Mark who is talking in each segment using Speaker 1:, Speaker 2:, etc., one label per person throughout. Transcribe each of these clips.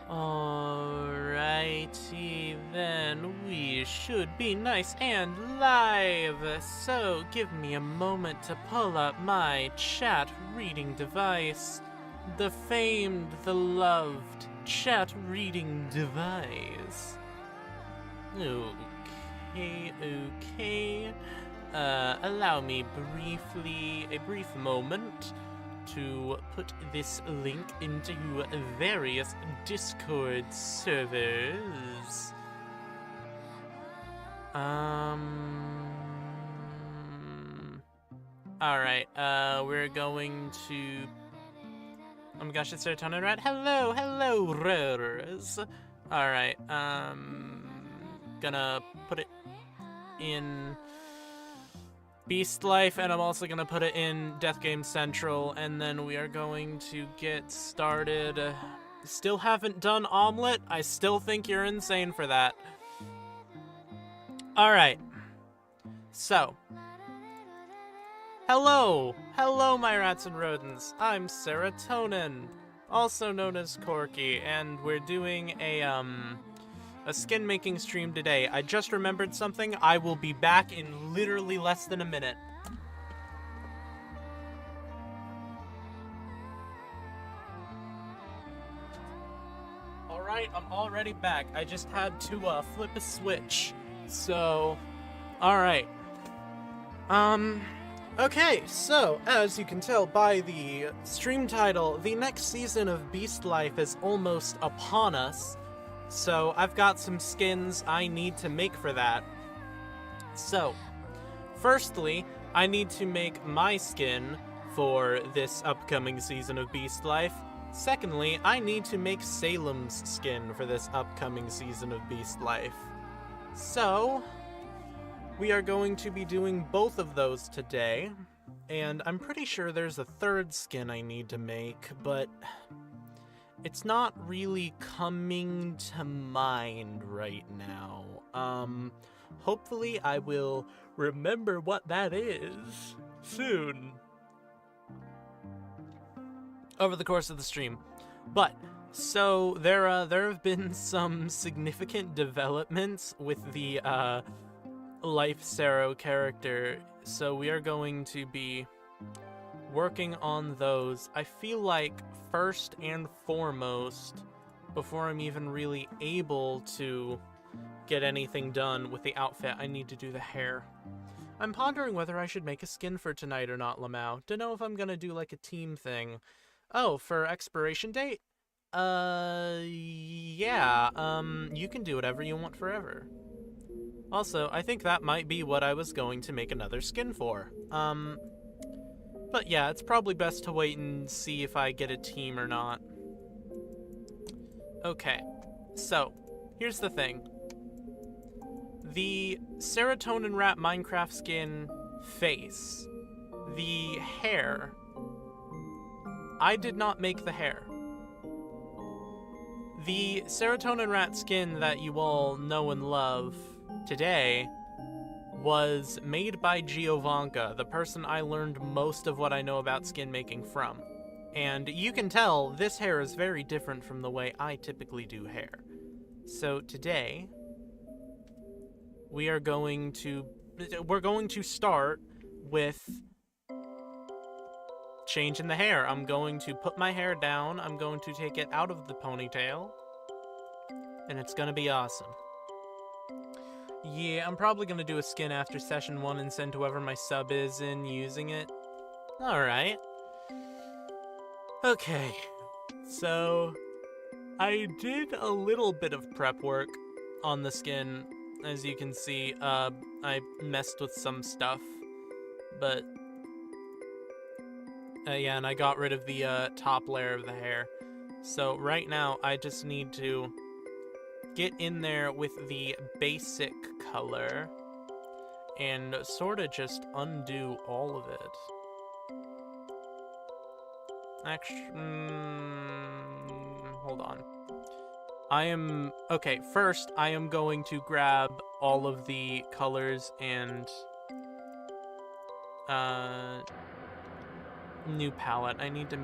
Speaker 1: Alrighty then, we should be nice and live. So give me a moment to pull up my chat reading device. The famed, the loved chat reading device. Okay. Allow me a brief moment to put this link into various Discord servers. Alright, we're going to... Oh my gosh, it's Serotonin Rat. Hello, Rose. Alright, gonna put it in Beastlife, and I'm also gonna put it in Death Game Central, and then we are going to get started. Still haven't done Omelet. I still think you're insane for that. Alright. So. Hello my rats and rodents. I'm Serotonin, also known as Corky, and we're doing a skin making stream today. I just remembered something. I will be back in literally less than a minute. Alright, I'm already back. I just had to flip a switch. So, alright. Okay, so, as you can tell by the stream title, the next season of Beastlife is almost upon us. So, I've got some skins I need to make for that. So, firstly, I need to make my skin for this upcoming season of Beastlife. Secondly, I need to make Salem's skin for this upcoming season of Beastlife. So, we are going to be doing both of those today, and I'm pretty sure there's a third skin I need to make, but it's not really coming to mind right now. Hopefully I will remember what that is soon. Over the course of the stream. But, so, there have been some significant developments with the, Life Sero character, so we are going to be working on those. I feel like first and foremost, before I'm even really able to get anything done with the outfit, I need to do the hair. I'm pondering whether I should make a skin for tonight or not, Lamau. Don't know if I'm gonna do like a team thing. Oh, for expiration date? Yeah, you can do whatever you want forever. Also, I think that might be what I was going to make another skin for. But yeah, it's probably best to wait and see if I get a team or not. Okay, so, here's the thing. The Serotonin Rat Minecraft skin face, the hair, I did not make the hair. The Serotonin Rat skin that you all know and love today was made by Giovanka, the person I learned most of what I know about skin making from. And you can tell this hair is very different from the way I typically do hair. So today, we're going to start with changing the hair. I'm going to put my hair down, I'm going to take it out of the ponytail, and it's gonna be awesome. Yeah, I'm probably gonna do a skin after session 1 and send whoever my sub is in using it. Alright. Okay. So, I did a little bit of prep work on the skin. As you can see, I messed with some stuff. But, yeah, and I got rid of the top layer of the hair. So right now, I just need to get in there with the basic color and sort of just undo all of it. Actually, hold on. Okay, first I am going to grab all of the colors and new palette. I need to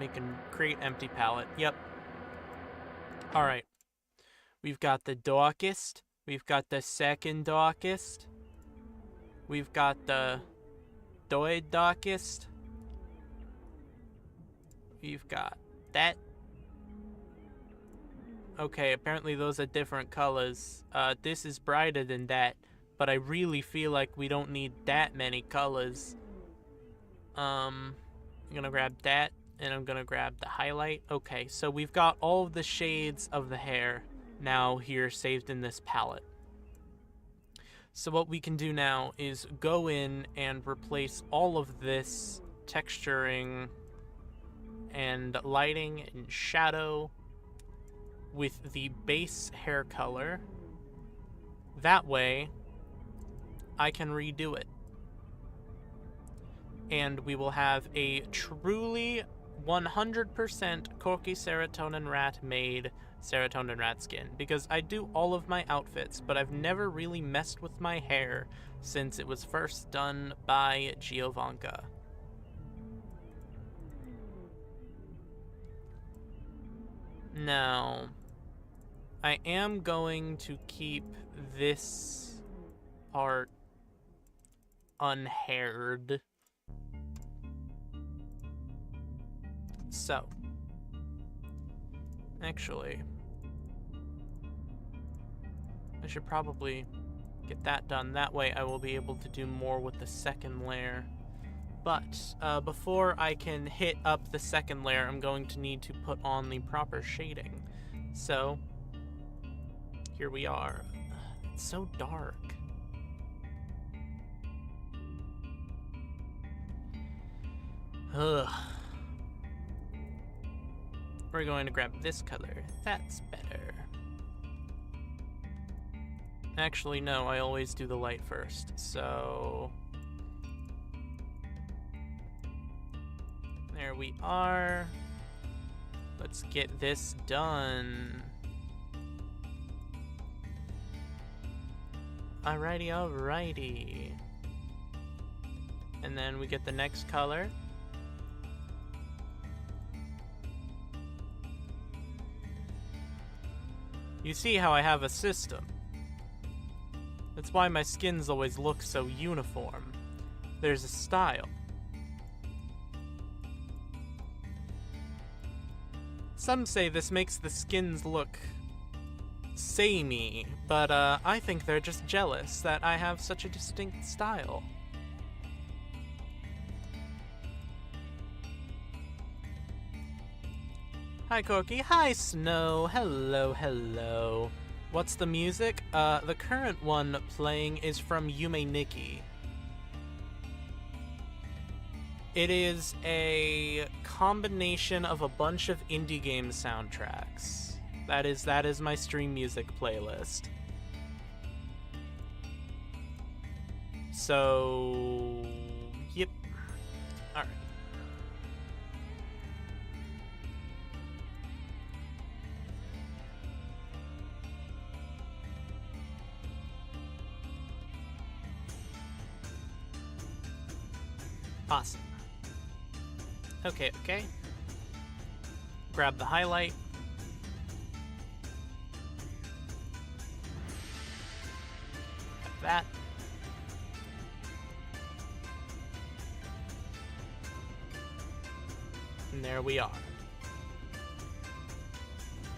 Speaker 1: create empty palette. Yep. Alright. We've got the darkest. We've got the second darkest. We've got the third darkest. We've got that. Okay, apparently those are different colors. This is brighter than that, but I really feel like we don't need that many colors. I'm gonna grab that, and I'm gonna grab the highlight. Okay, so we've got all of the shades of the hair now here saved in this palette. So what we can do now is go in and replace all of this texturing and lighting and shadow with the base hair color. That way, I can redo it. And we will have a truly 100% Corky Serotonin Rat made Serotonin Rat skin. Because I do all of my outfits, but I've never really messed with my hair since it was first done by Giovanka. Now, I am going to keep this part unhaired. So, actually, I should probably get that done. That way I will be able to do more with the second layer. But before I can hit up the second layer, I'm going to need to put on the proper shading. So, here we are. It's so dark. Ugh. We're going to grab this color. That's better. Actually, no, I always do the light first, so... There we are. Let's get this done. Alrighty, alrighty. And then we get the next color. You see how I have a system. That's why my skins always look so uniform. There's a style. Some say this makes the skins look samey, but I think they're just jealous that I have such a distinct style. Hi Corky, hi Snow, hello, hello. What's the music? The current one playing is from Yume Nikki. It is a combination of a bunch of indie game soundtracks. That is my stream music playlist. So, yep. All right. Awesome. Okay, okay. Grab the highlight. Like that. And there we are.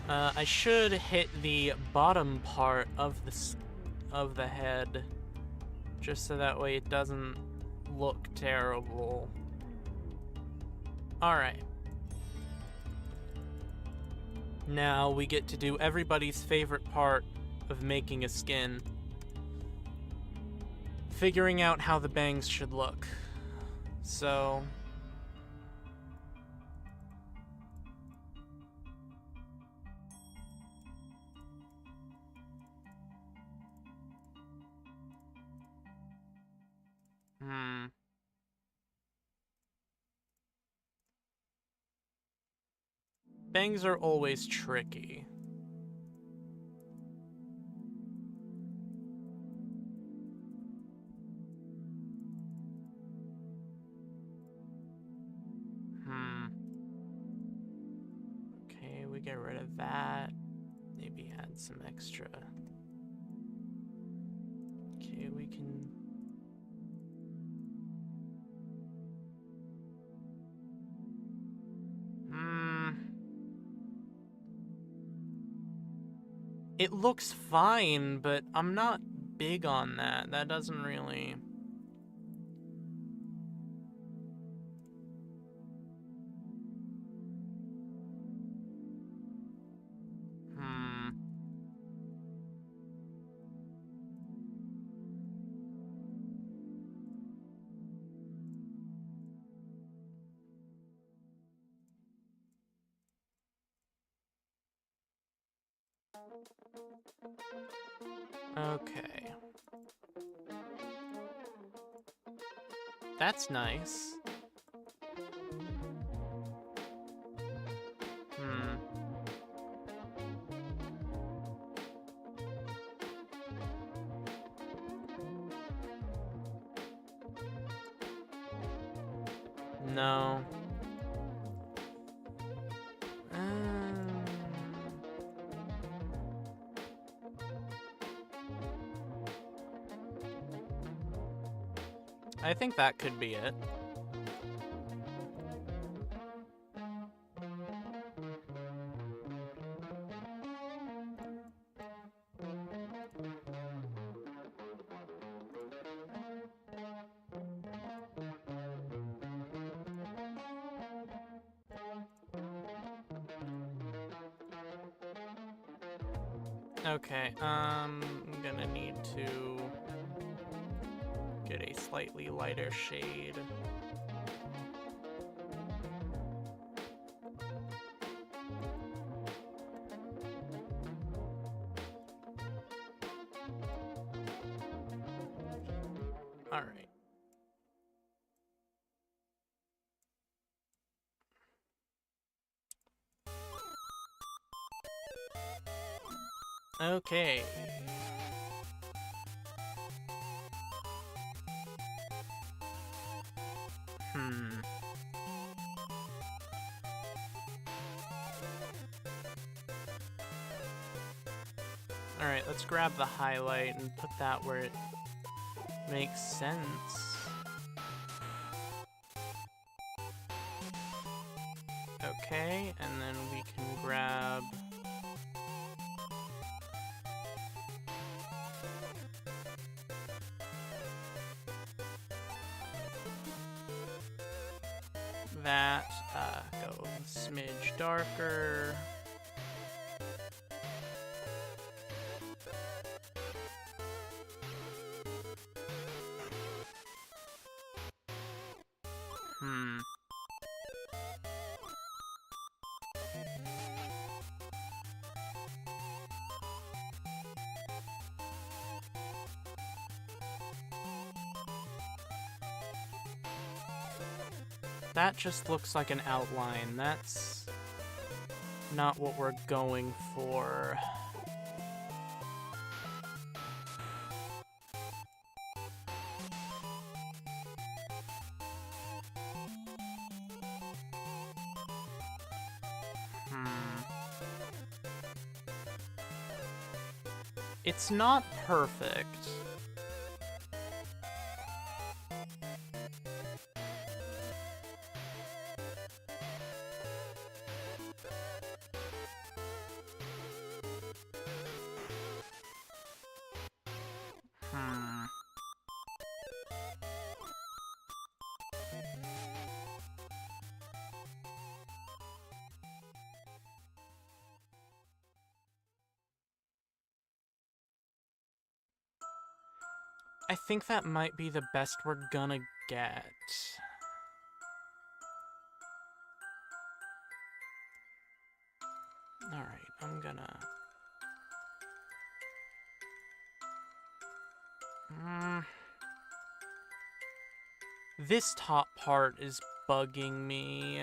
Speaker 1: I should hit the bottom part of the head, just so that way it doesn't look terrible. Alright. Now we get to do everybody's favorite part of making a skin. Figuring out how the bangs should look. So... Bangs are always tricky. Okay, we get rid of that. They maybe add some extra. Okay, we can... It looks fine, but I'm not big on that. That doesn't really... Okay. That's nice. No. I think that could be it. Okay, I'm gonna need to get a slightly lighter shade. All right. Okay. Alright, let's grab the highlight and put that where it makes sense. Okay, and then we can grab... that, go a smidge darker. That just looks like an outline. That's not what we're going for. It's not perfect. I think that might be the best we're gonna get. Alright, I'm gonna... This top part is bugging me.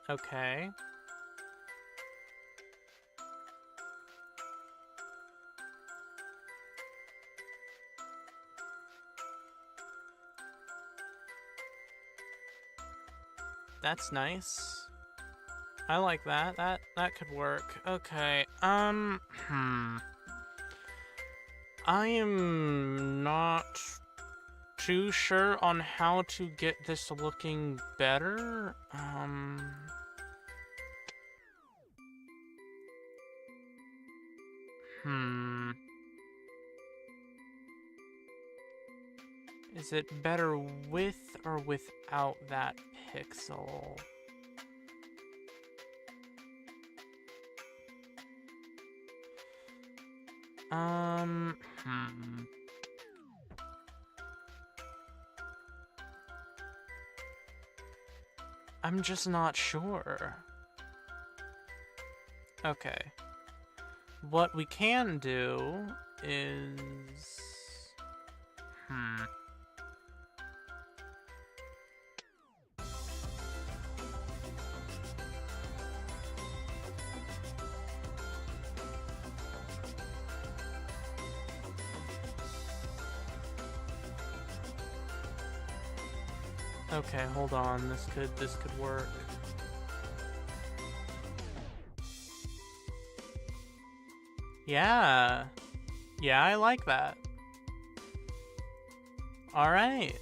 Speaker 1: Okay. That's nice. I like that. That could work. Okay. I am not too sure on how to get this looking better. Is it better with or without that pixel? I'm just not sure. Okay. What we can do is... Okay, hold on. This could work. Yeah. Yeah, I like that. All right.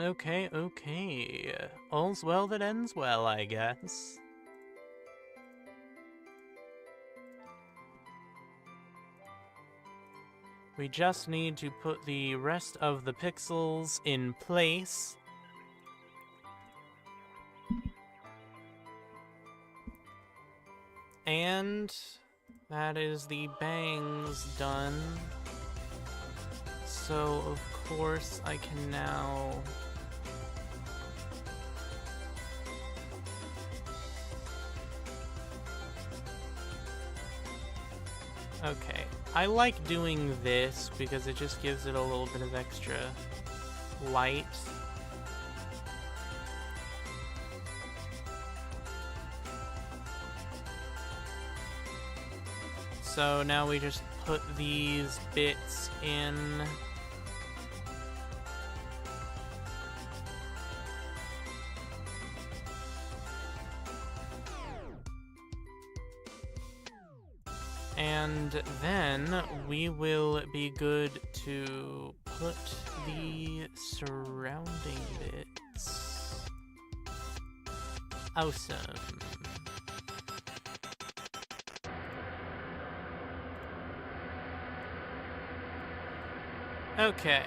Speaker 1: Okay, okay. All's well that ends well, I guess. We just need to put the rest of the pixels in place. And that is the bangs done. So, of course, I can now... Okay, I like doing this because it just gives it a little bit of extra light. So now we just put these bits in. And then we will be good to put the surrounding bits. Awesome. Okay.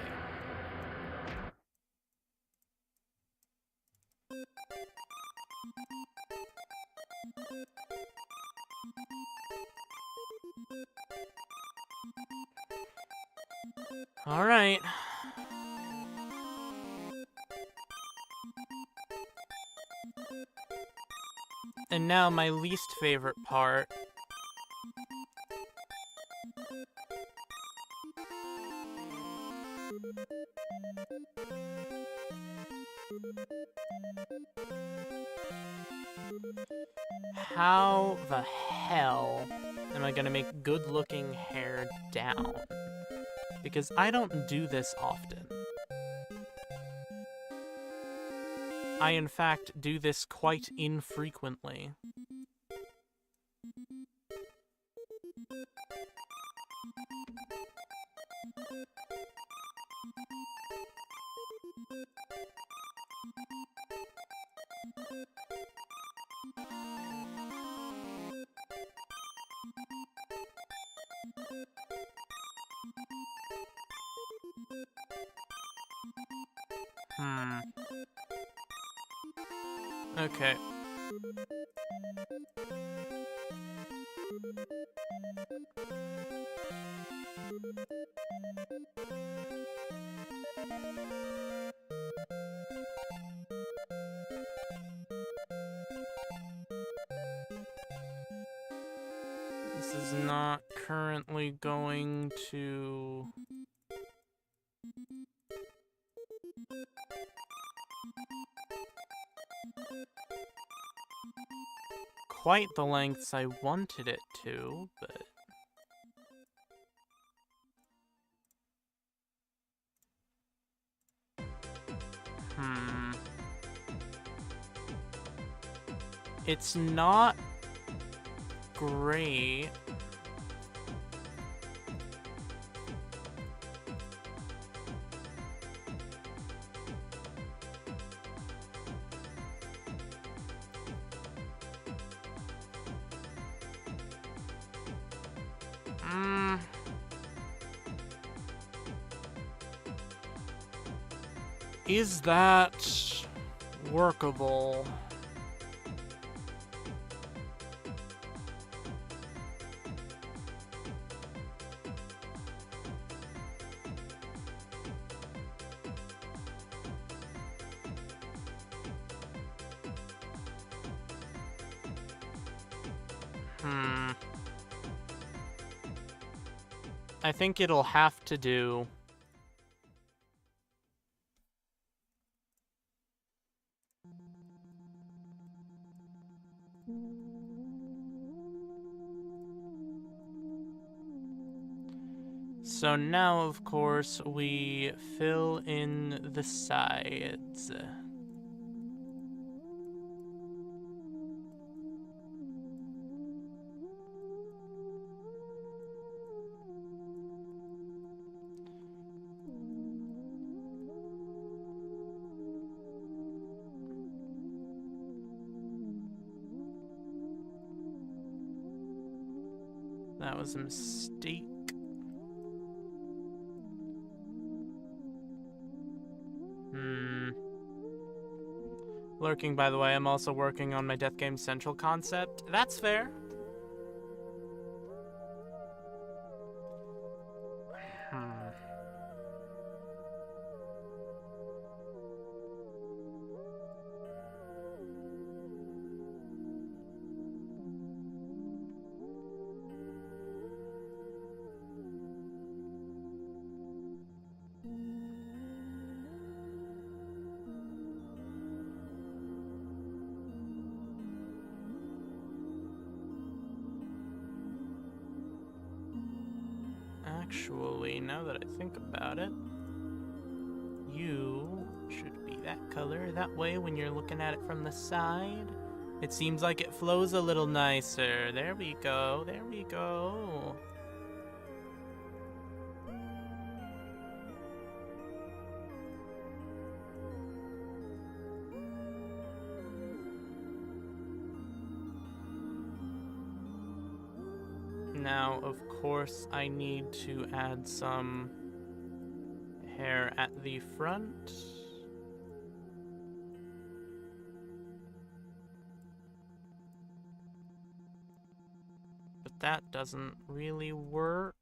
Speaker 1: All right. And now my least favorite part. How the hell am I gonna make good-looking hair down? Because I don't do this often. I, in fact, do this quite infrequently. Okay. This is not currently going to... quite the lengths I wanted it to, but... It's not great. Is that workable? I think it'll have to do. So now, of course, we fill in the sides. That was a mistake. Lurking, by the way, I'm also working on my Death Game Central concept. That's fair. Actually, now that I think about it, you should be that color. That way, when you're looking at it from the side, it seems like it flows a little nicer. There we go. There we go. Now, of course, I need to add some hair at the front. But that doesn't really work.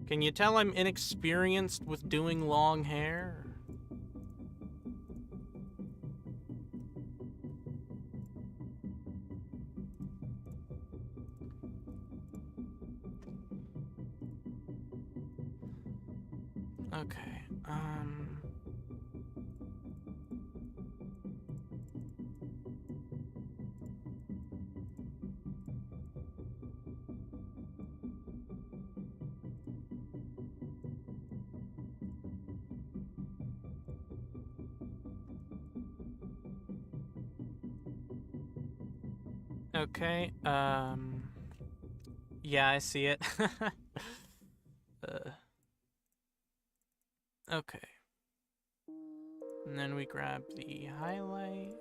Speaker 1: Can you tell I'm inexperienced with doing long hair? Okay, Okay, yeah, I see it. Okay. And then we grab the highlight.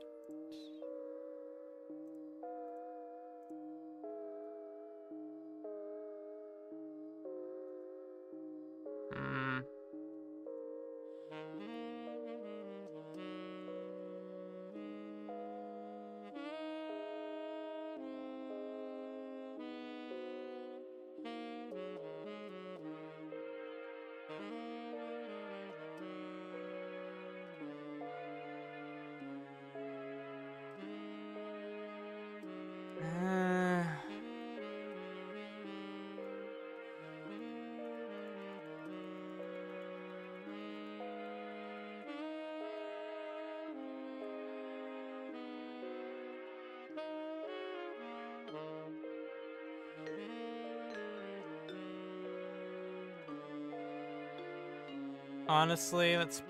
Speaker 1: Honestly, that's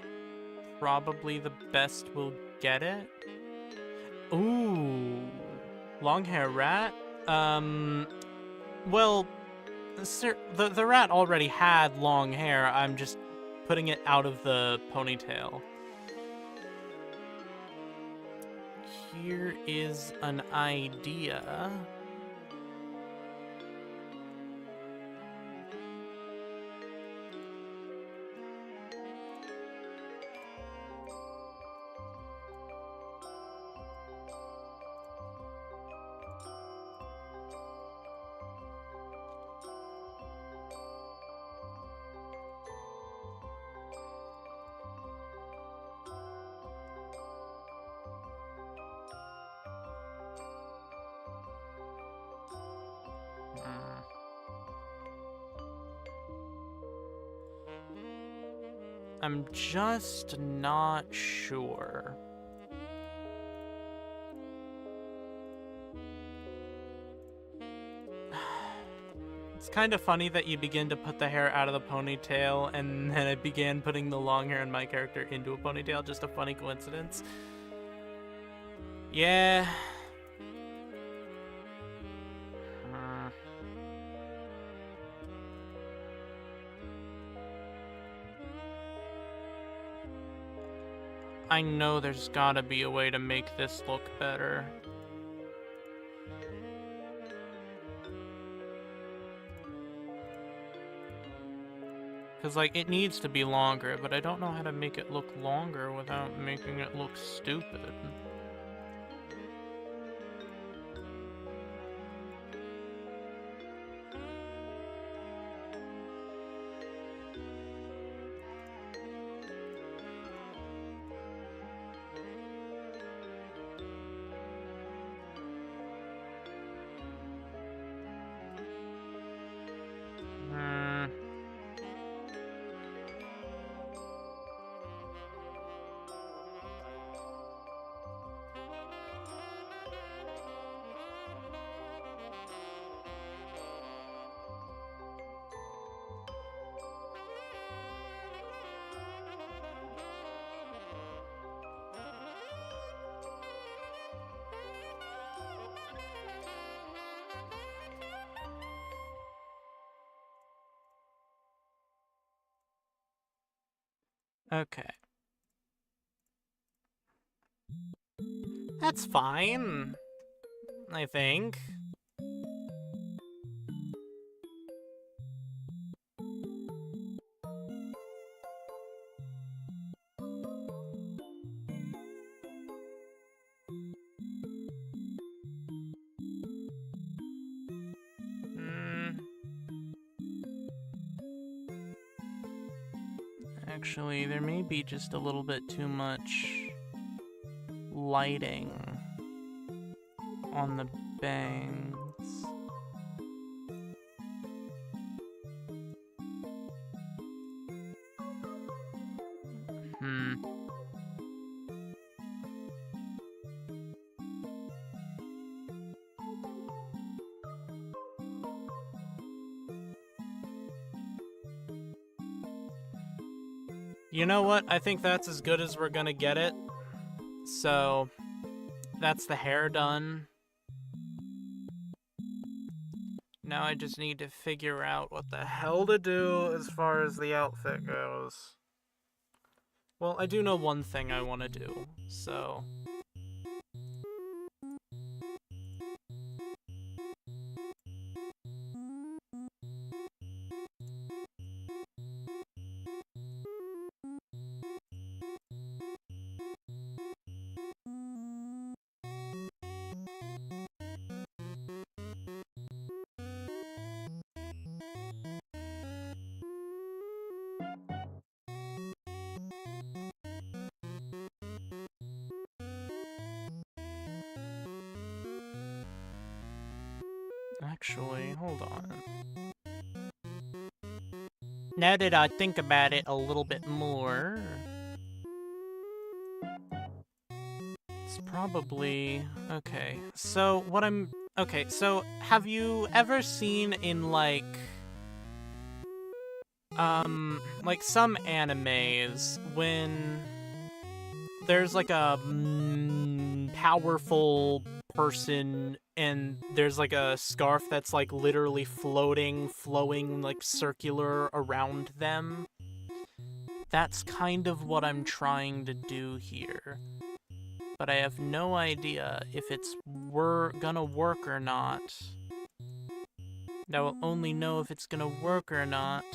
Speaker 1: probably the best we'll get it. Ooh, long hair rat. Well, sir, the rat already had long hair. I'm just putting it out of the ponytail. Here is an idea. I'm just not sure. It's kind of funny that you begin to put the hair out of the ponytail, and then I began putting the long hair in my character into a ponytail. Just a funny coincidence. Yeah. I know there's gotta be a way to make this look better. Because, like, it needs to be longer, but I don't know how to make it look longer without making it look stupid. Okay. That's fine, I think. Actually, there may be just a little bit too much lighting on the bangs. You know what? I think that's as good as we're gonna get it. So, that's the hair done. Now I just need to figure out what the hell to do as far as the outfit goes. Well, I do know one thing I want to do, so... Actually, hold on. Now that I think about it a little bit more... It's probably... Okay, so what I'm... Okay, so have you ever seen in, like... like some animes, when there's like a powerful person and there's like a scarf that's like literally flowing like circular around them. That's kind of what I'm trying to do here. But I have no idea if it's gonna work or not. I will only know if it's gonna work or not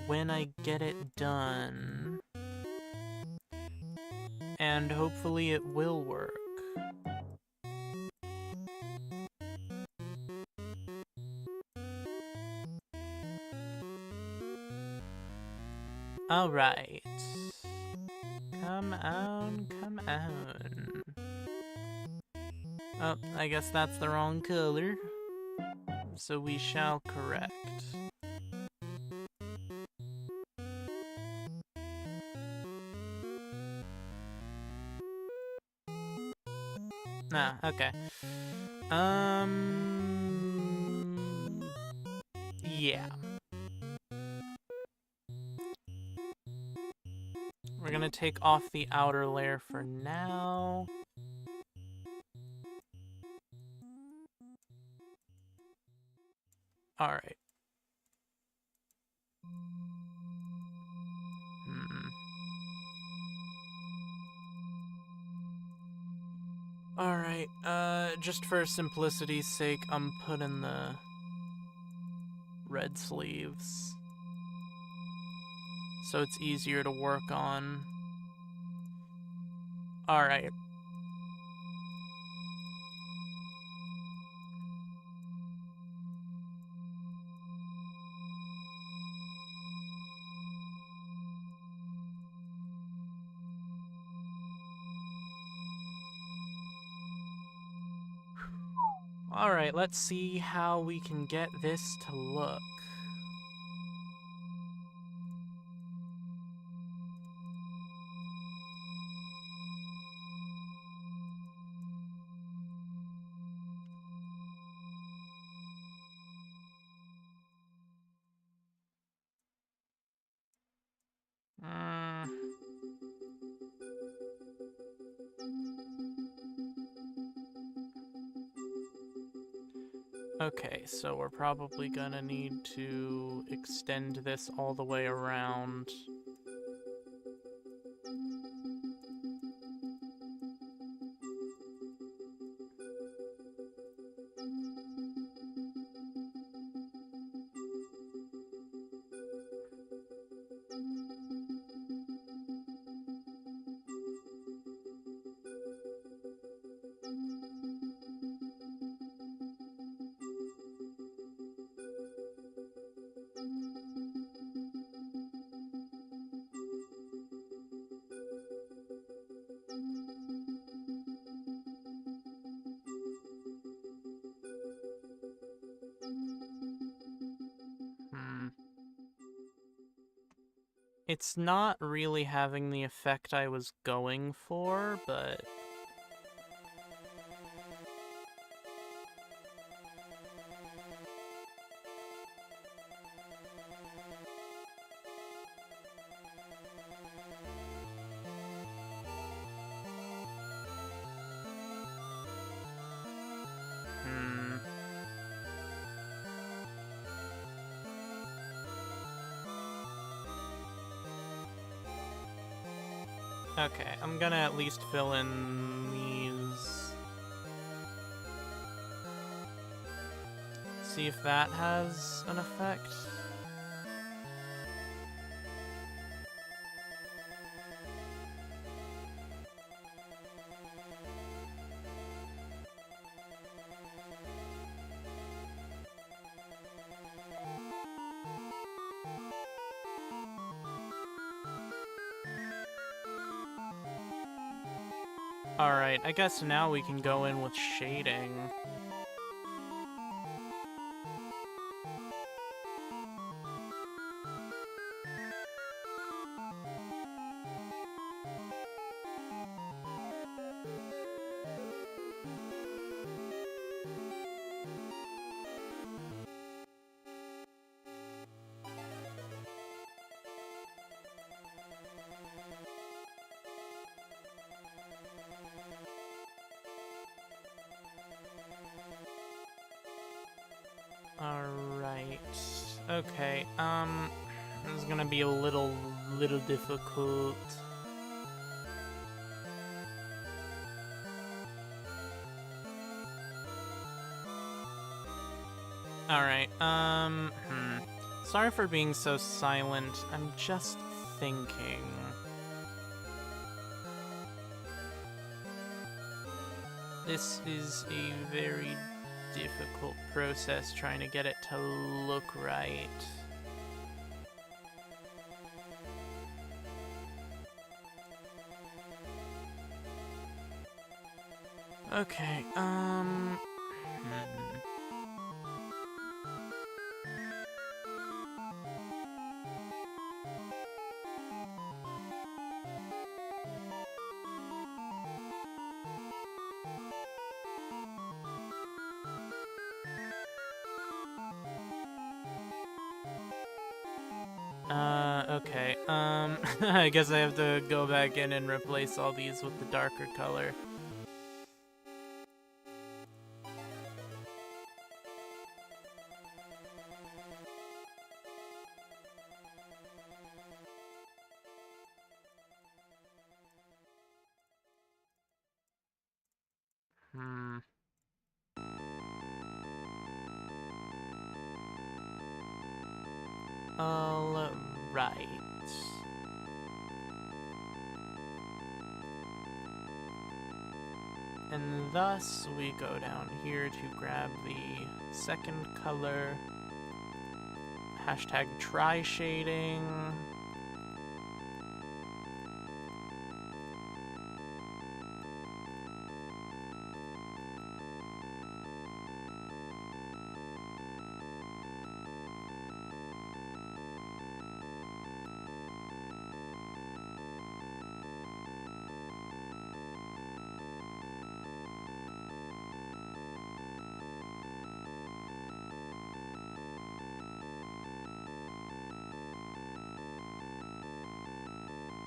Speaker 1: when I get it done. And hopefully it will work. Alright. Come on, come on. Oh, I guess that's the wrong color. So we shall correct. Ah, okay. Yeah. We're gonna take off the outer layer for now. Alright. Alright, just for simplicity's sake, I'm putting the red sleeves so it's easier to work on. Alright. Alright, let's see how we can get this to look. Okay, so we're probably gonna need to extend this all the way around. It's not really having the effect I was going for, but... Okay, I'm gonna at least fill in these. See if that has an effect. Alright, I guess now we can go in with shading. Alright. Okay, this is gonna be a little difficult. Alright, sorry for being so silent. I'm just thinking. This is a very difficult process trying to get it to look right. Okay, okay, I guess I have to go back in and replace all these with the darker color. All right. And thus we go down here to grab the second color. Hashtag try shading.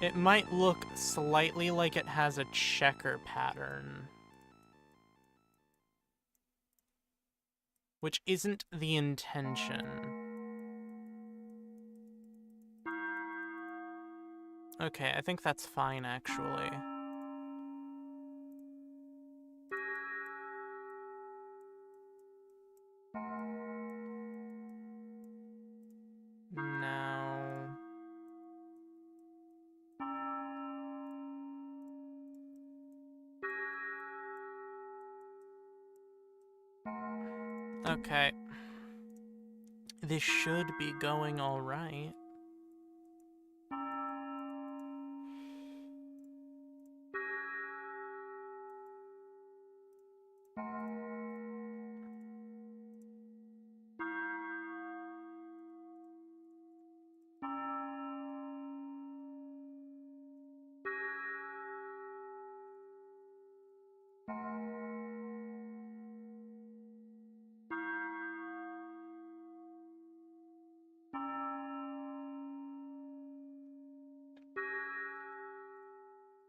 Speaker 1: It might look slightly like it has a checker pattern, which isn't the intention. Okay, I think that's fine, actually. Now... Okay. This should be going all right.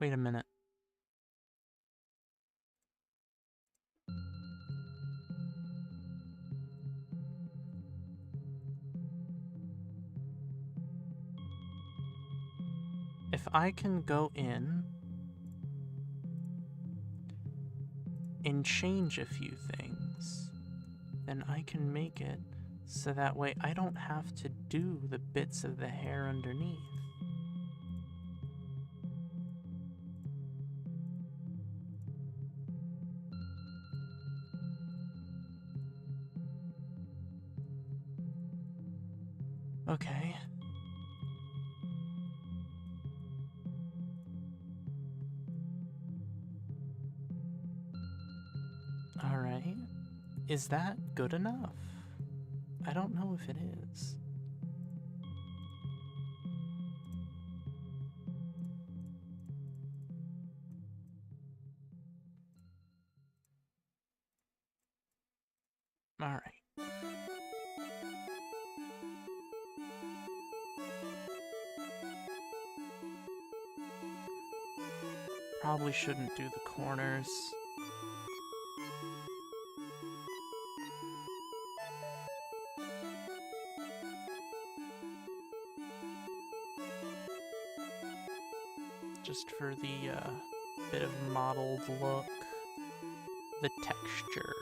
Speaker 1: Wait a minute. If I can go in and change a few things, then I can make it so that way I don't have to do the bits of the hair underneath. Okay. Alright. Is that good enough? I don't know if it is. Alright. Probably shouldn't do the corners. just for the bit of mottled look. The texture.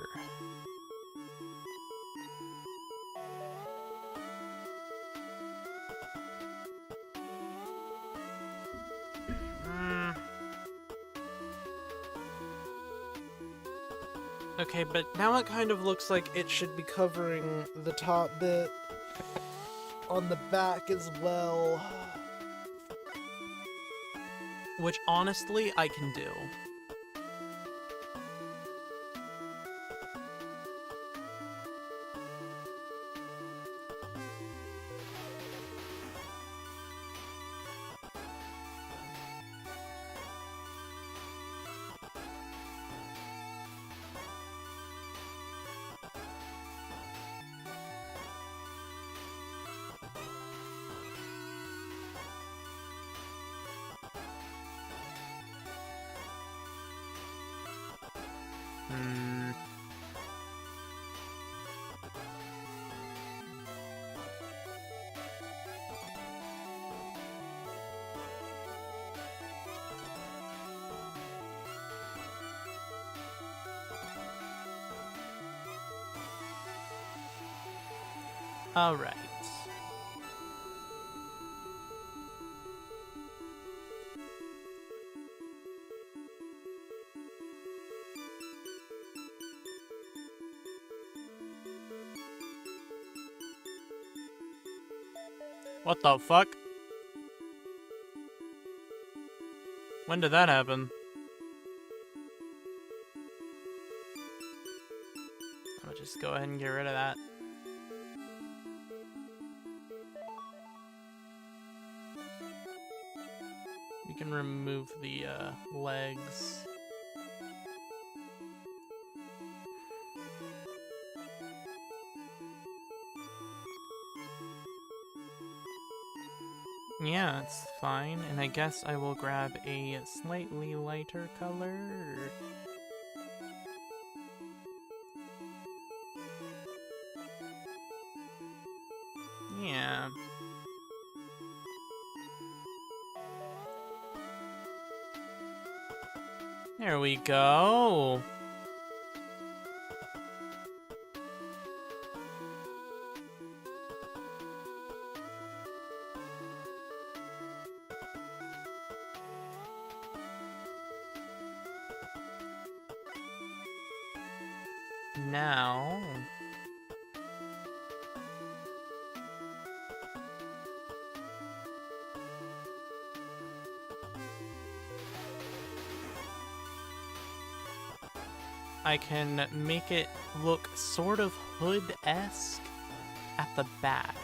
Speaker 1: Okay, but now it kind of looks like it should be covering the top bit on the back as well. Which, honestly, I can do. All right. What the fuck? When did that happen? I'll just go ahead and get rid of that. We can remove the legs. Yeah, it's fine, and I guess I will grab a slightly lighter color. Yeah. There we go. Now, I can make it look sort of hood-esque at the back.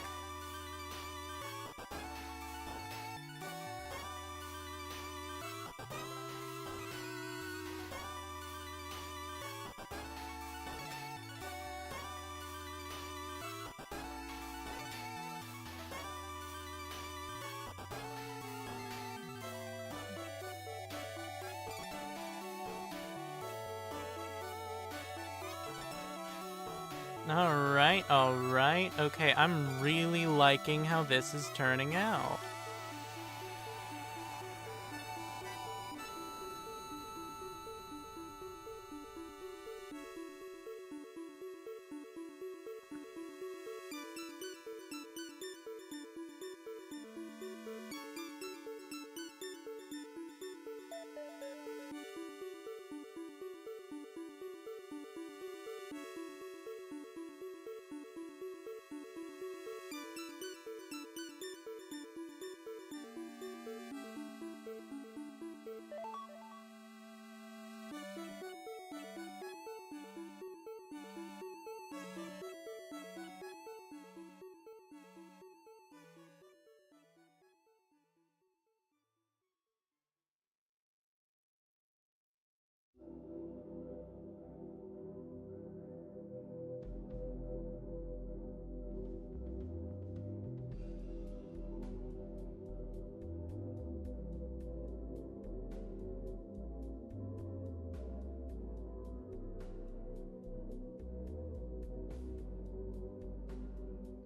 Speaker 1: Alright. Okay, I'm really liking how this is turning out.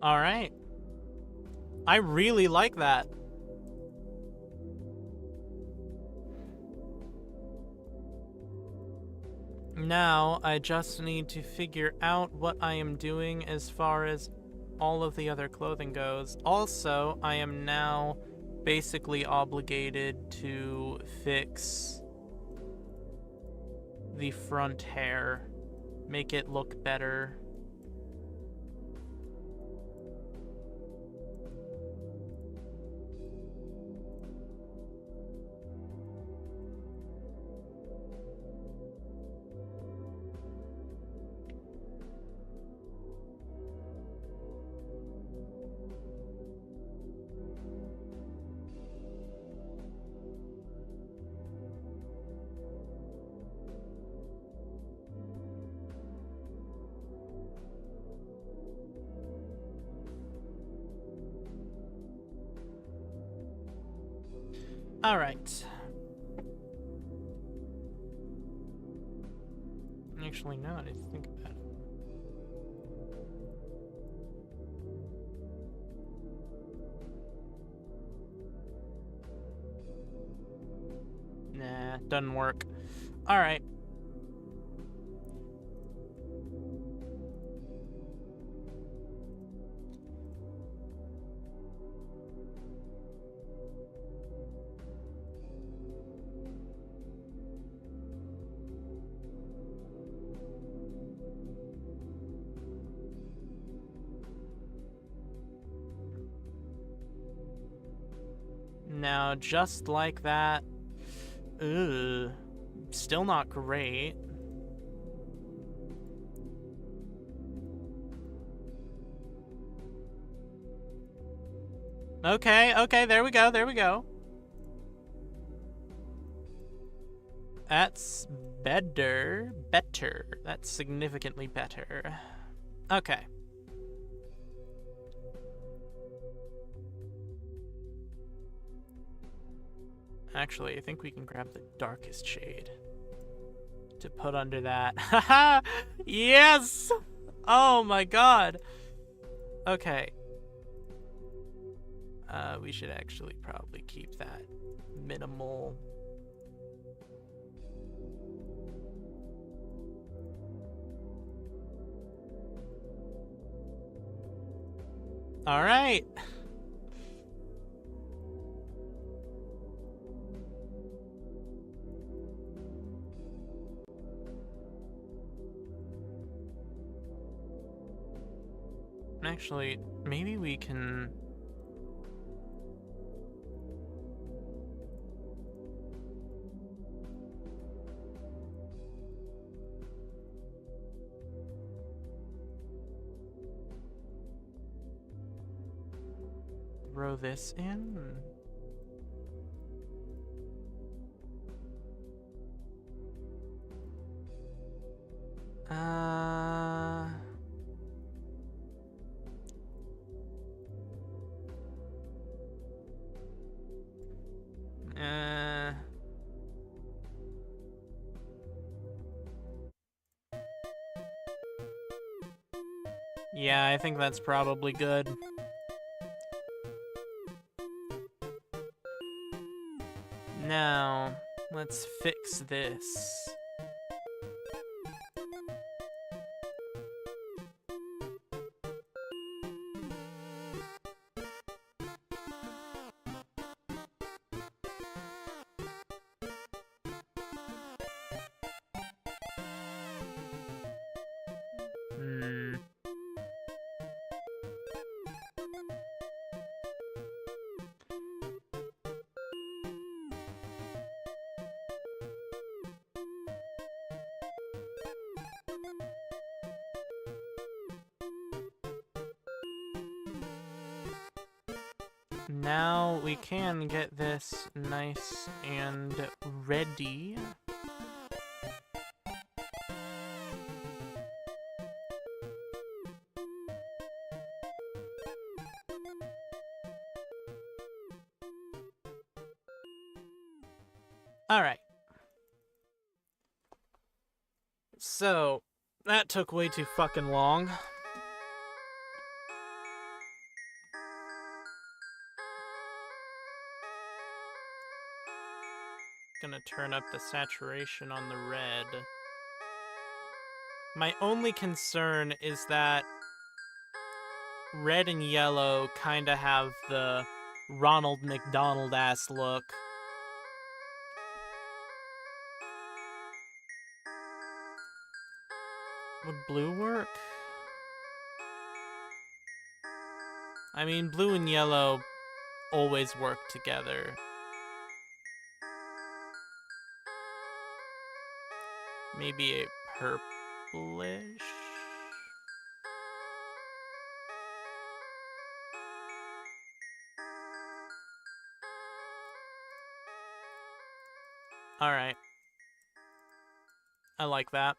Speaker 1: Alright. I really like that. Now, I just need to figure out what I am doing as far as all of the other clothing goes. Also, I am now basically obligated to fix the front hair, make it look better. All right. Actually, no, I didn't think about it. Nah, doesn't work. All right. Now, just like that. Ugh. Still not great. Okay, there we go, there we go. That's better. That's significantly better. Okay. Actually, I think we can grab the darkest shade to put under that. Haha! Yes! Oh my god! Okay. We should actually probably keep that minimal. Alright! Actually, maybe we can... throw this in? Yeah, I think that's probably good. Now, let's fix this. Now we can get this nice and ready. Alright. So, that took way too fucking long. Gonna turn up the saturation on the red. My only concern is that red and yellow kind of have the Ronald McDonald-ass look. Would blue work? I mean, blue and yellow always work together. Maybe a purplish? Alright. I like that.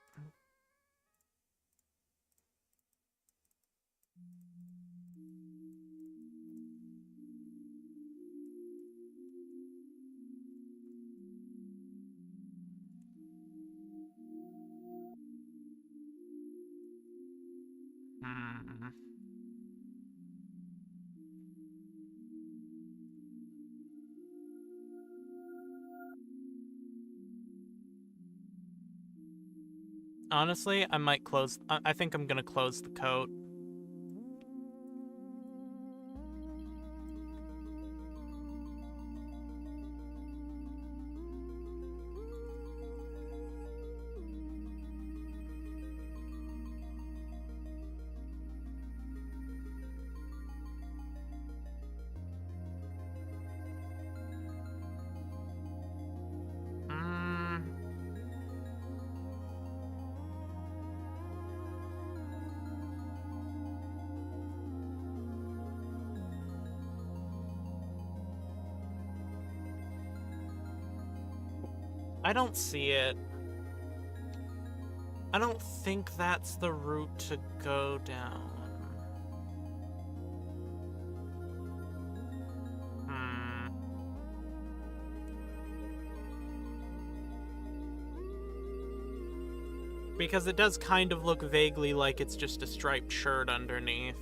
Speaker 1: Honestly, I might close... I think I'm gonna close the coat. I don't see it. I don't think that's the route to go down. Because it does kind of look vaguely like it's just a striped shirt underneath.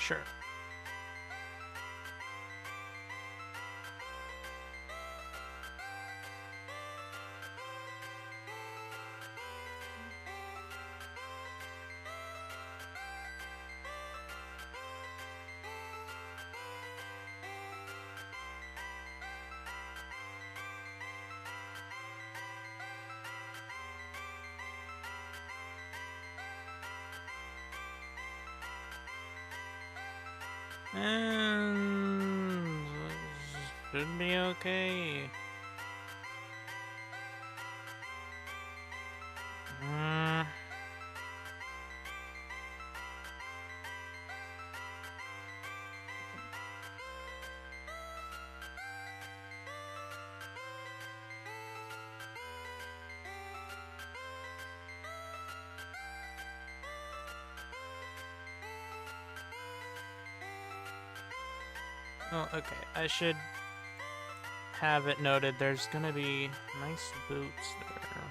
Speaker 1: Sure. And should be okay. Oh, okay. I should have it noted there's gonna be nice boots there.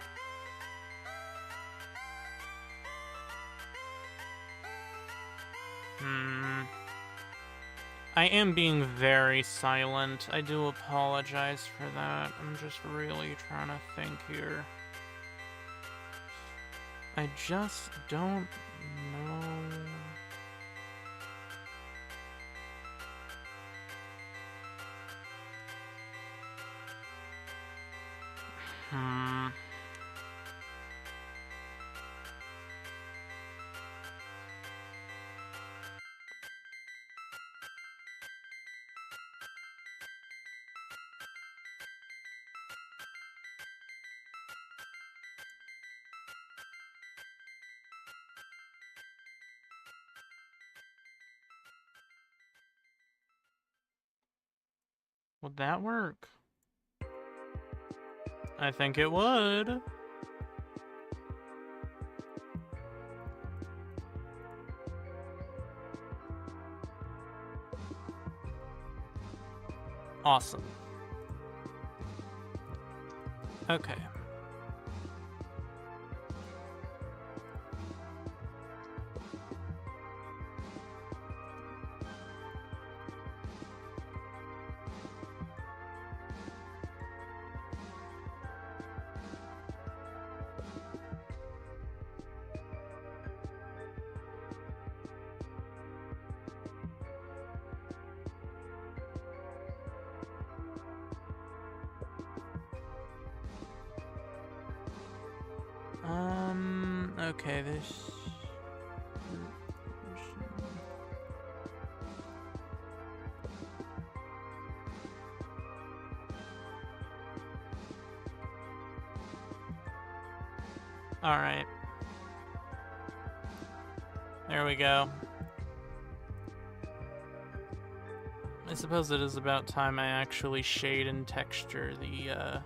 Speaker 1: I am being very silent. I do apologize for that. I'm just really trying to think here. I just don't know. Hmm. Would that work? I think it would. Awesome. Okay. Okay, this... Alright. There we go. I suppose it is about time I actually shade and texture the,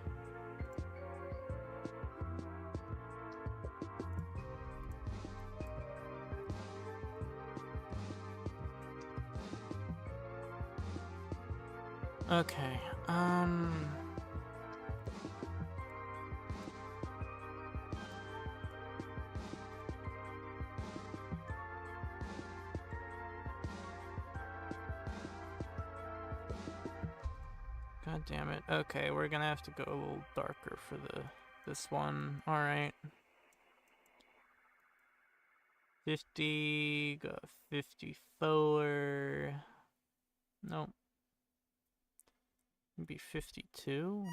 Speaker 1: Okay, God damn it. Okay, we're gonna have to go a little darker for this one. Alright. 50, go 54. Nope. Maybe 52?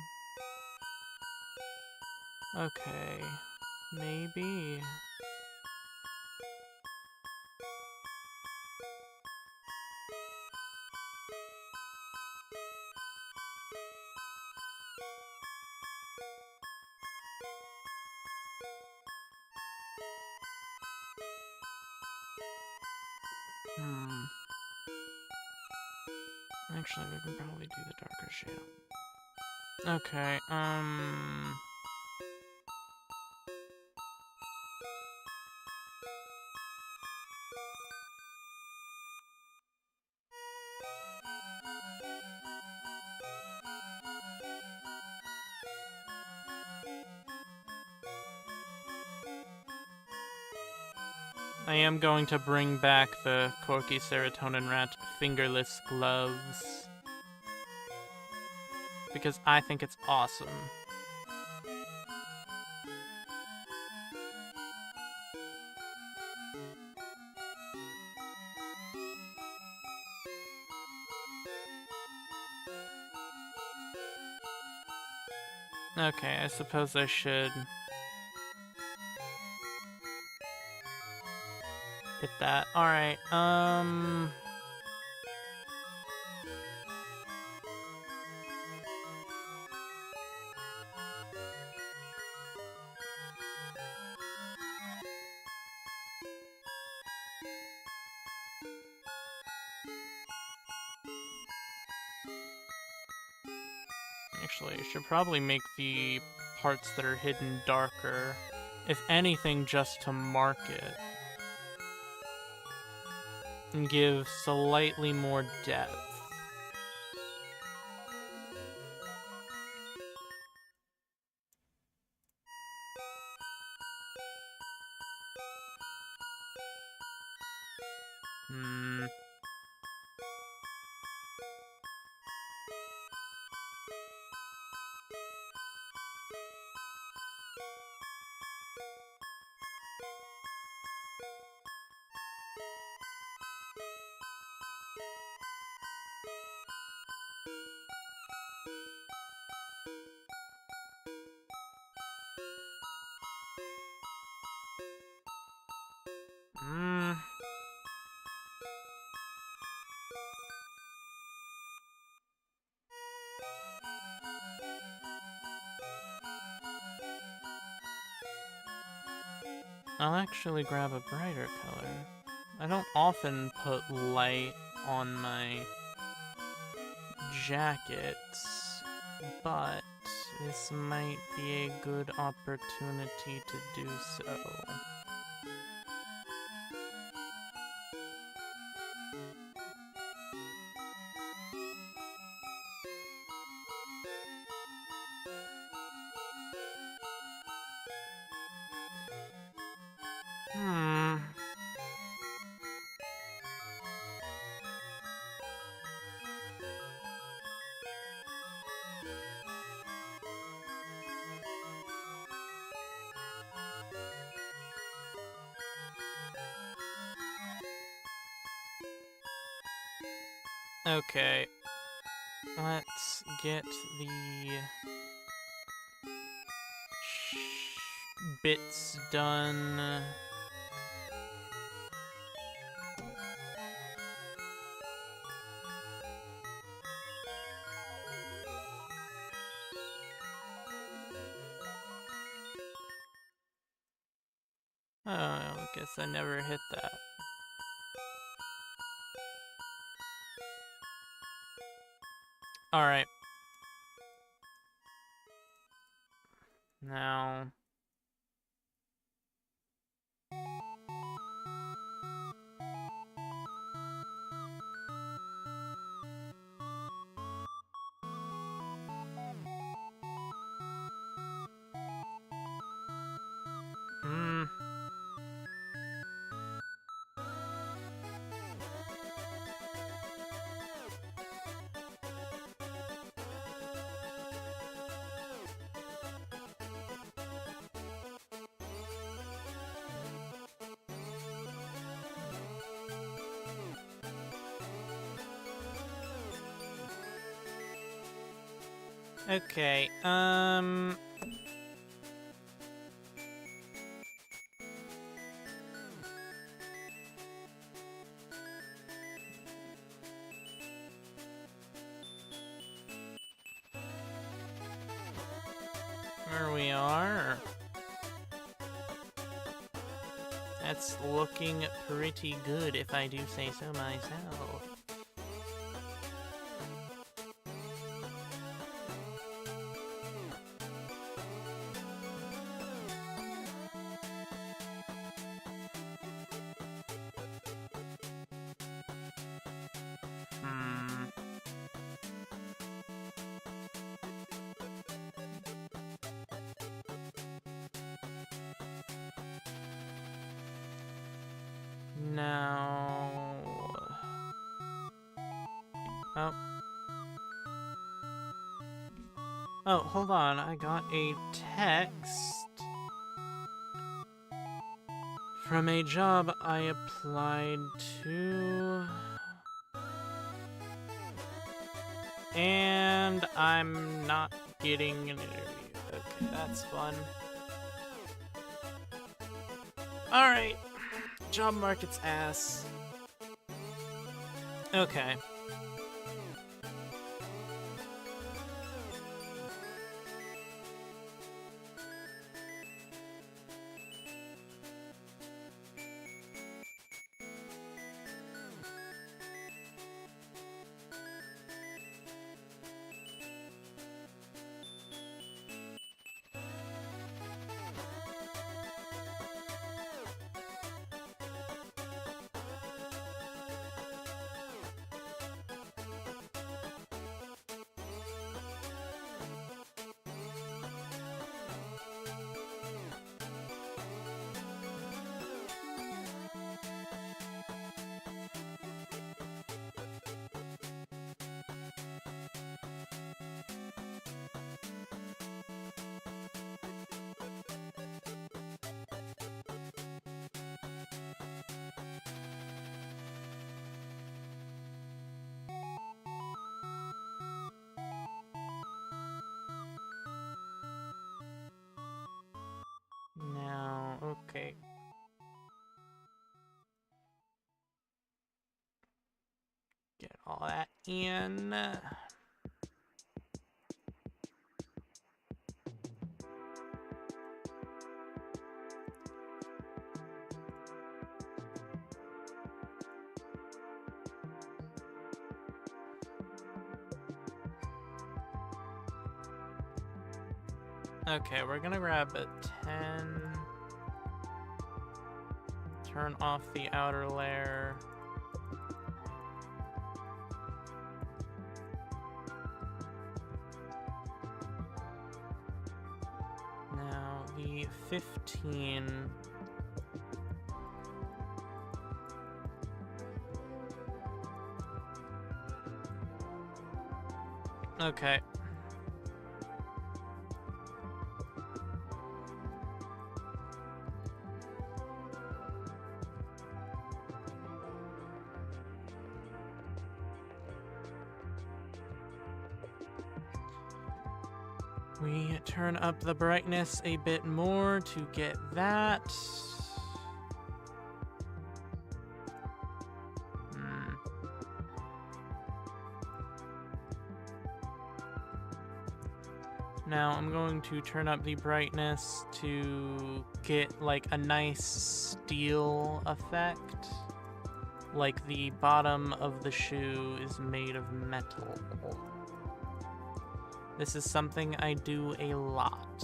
Speaker 1: Okay. Maybe. Actually, we can probably do the darker shade. Okay, I am going to bring back the Corky Serotonin Rat fingerless gloves. Because I think it's awesome. Okay, I suppose I should hit that. Alright, actually, I should probably make the parts that are hidden darker. If anything, just to mark it. And give slightly more depth. I'll actually grab a brighter color. I don't often put light on my jackets, but this might be a good opportunity to do so. Okay, let's get the bits done. Oh, I guess I never hit that. Alright. Now... Okay, there we are. That's looking pretty good, if I do say so myself. Now... Oh. Oh, hold on. I got a text from a job I applied to. And I'm not getting an interview. Okay, that's fun. Alright. Job market's ass. Okay. Now, okay. Get all that in. Okay, we're gonna grab a 10. Turn off the outer layer. Now the 15. Okay. We turn up the brightness a bit more to get that. Now I'm going to turn up the brightness to get like a nice steel effect. Like the bottom of the shoe is made of metal. This is something I do a lot.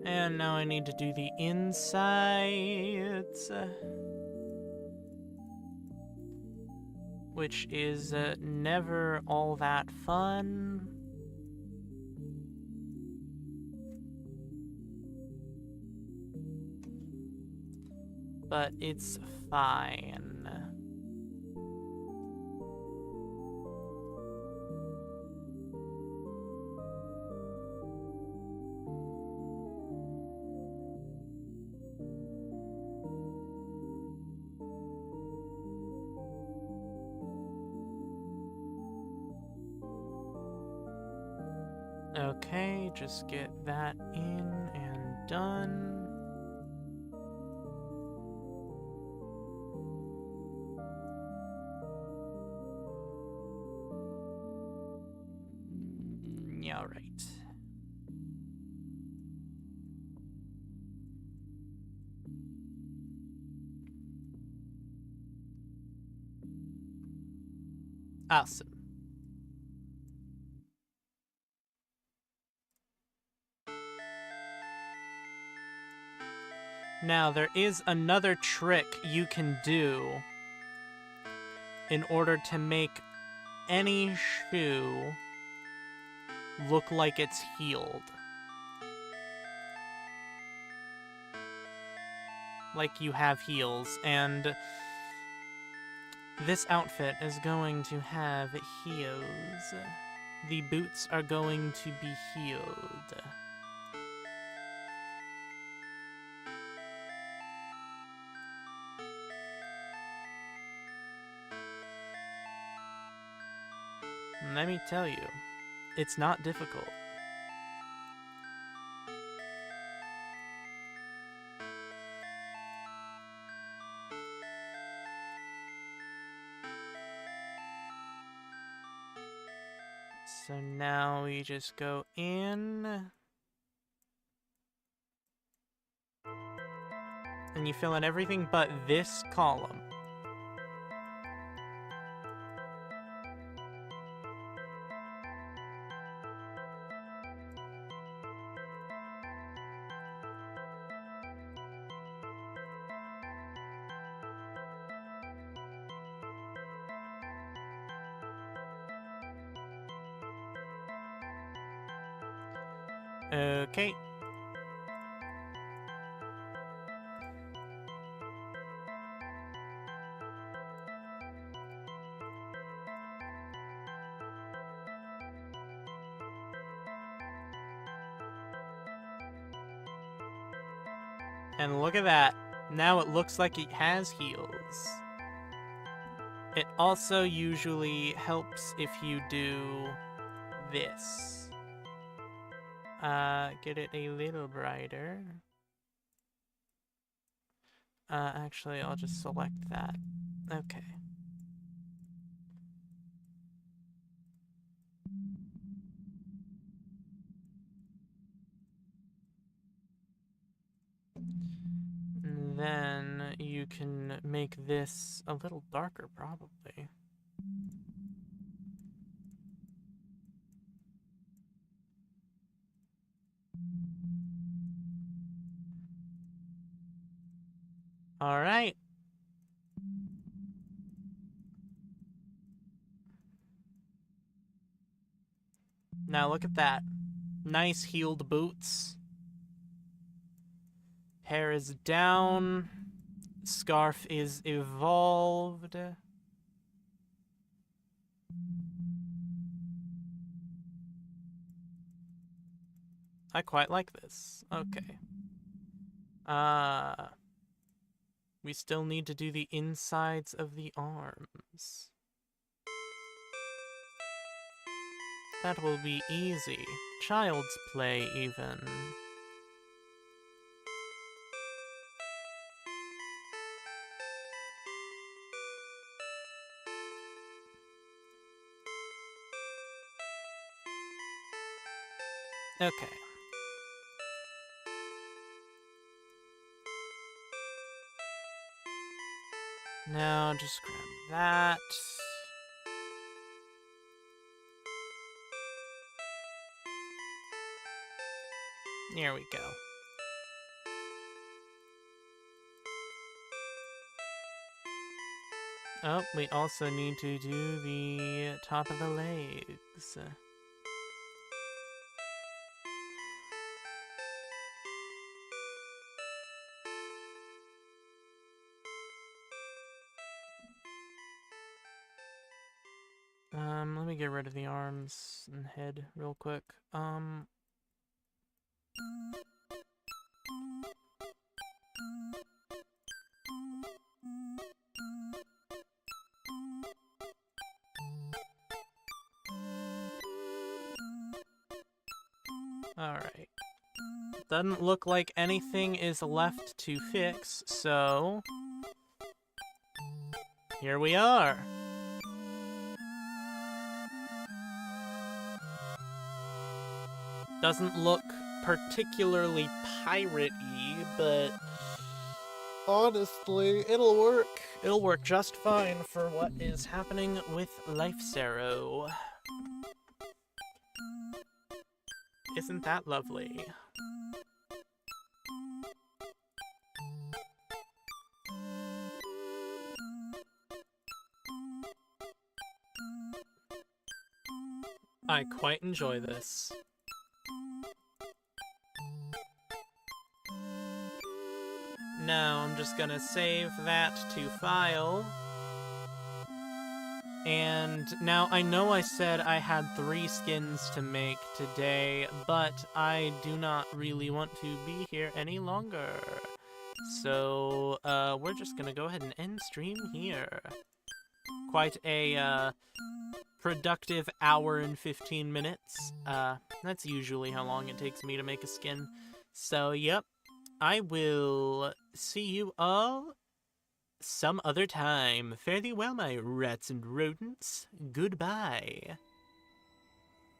Speaker 1: And now I need to do the insides, which is never all that fun. But it's fine. Okay, just get that in and done. Yeah, right. Awesome. Now, there is another trick you can do in order to make any shoe look like it's healed. Like you have heels, and this outfit is going to have heels. The boots are going to be healed. And let me tell you, it's not difficult. So now we just go in, and you fill in everything but this column. Okay. And look at that. Now it looks like it has heals. It also usually helps if you do this. Get it a little brighter. Actually, I'll just select that. Okay. And then you can make this a little darker, probably. All right. Now look at that. Nice healed boots. Hair is down. Scarf is evolved. I quite like this. Okay. We still need to do the insides of the arms. That will be easy. Child's play, even. Okay. Now just grab that. Here we go. Oh, we also need to do the top of the legs. Let me get rid of the arms and head real quick. Alright. Doesn't look like anything is left to fix, so... here we are! Doesn't look particularly pirate-y, but... honestly, it'll work. It'll work just fine for what is happening with Life Sarrow. Isn't that lovely? I quite enjoy this. Now I'm just gonna save that to file. And now I know I said I had 3 skins to make today, but I do not really want to be here any longer. So, we're just gonna go ahead and end stream here. Quite a, productive hour and 15 minutes. That's usually how long it takes me to make a skin. So, yep. I will see you all some other time. Fare thee well, my rats and rodents. Goodbye.